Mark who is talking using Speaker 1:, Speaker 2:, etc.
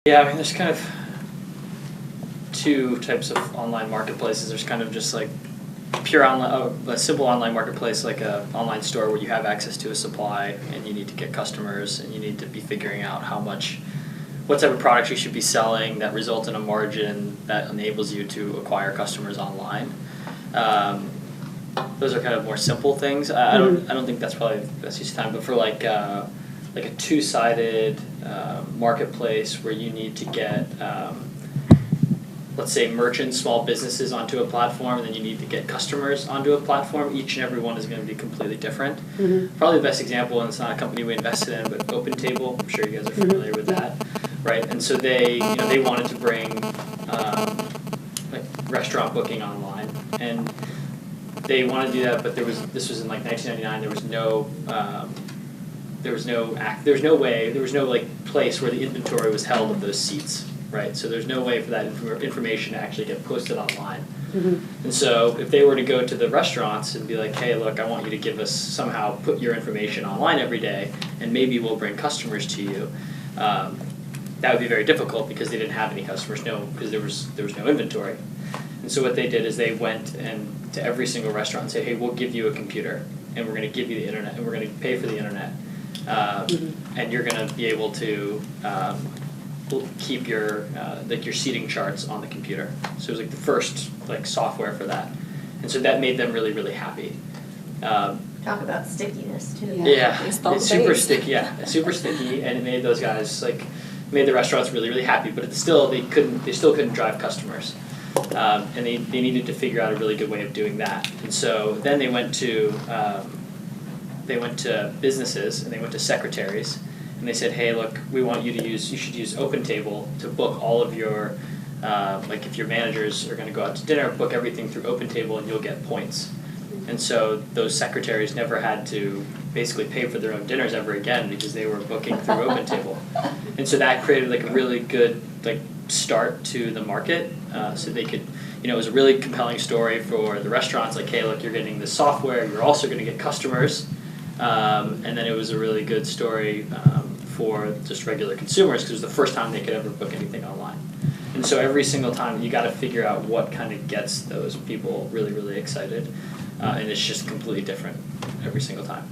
Speaker 1: Yeah, I mean, there's kind of two types of online marketplaces. There's kind of just like pure online, a simple online marketplace, like a online store where you have access to a supply and you need to get customers and you need to be figuring out what type of products you should be selling that result in a margin that enables you to acquire customers online. Those are kind of more simple things. I don't think that's probably the best use of time, but for like a two-sided marketplace where you need to get let's say merchants, small businesses onto a platform, and then you need to get customers onto a platform. Each and every one is going to be completely different. Probably the best example, and it's not a company we invested in, but OpenTable. I'm sure you guys are familiar with that, right? And so they wanted to bring like restaurant booking online, and they wanted to do that, but this was in like 1999. There was no like place where the inventory was held of those seats. Right, so there's no way for that information to actually get posted online. And so if they were to go to the restaurants and be like, hey, look, I want you to give us somehow put your information online every day, and maybe we'll bring customers to you, that would be very difficult because they didn't have any customers, because there was no inventory. And so what they did is they went and to every single restaurant and said, hey, we'll give you a computer, and we're going to give you the internet, and we're going to pay for the internet, and you're going to be able to keep your seating charts on the computer. So it was like the first software for that, and so that made them really, really happy.
Speaker 2: Talk about stickiness too.
Speaker 1: Yeah, it's super sticky. Yeah, super sticky, and it made those guys made the restaurants really, really happy. But they still couldn't drive customers, and they needed to figure out a really good way of doing that. And so then they went to businesses and they went to secretaries. And they said, hey, look, you should use OpenTable to book all of your, if your managers are going to go out to dinner, book everything through OpenTable and you'll get points. And so those secretaries never had to basically pay for their own dinners ever again because they were booking through OpenTable. And so that created a really good start to the market. So they could, it was a really compelling story for the restaurants, hey, look, you're getting this software, you're also going to get customers. And then it was a really good story for just regular consumers because it was the first time they could ever book anything online. And so every single time you got to figure out what kind of gets those people really, really excited. And it's just completely different every single time.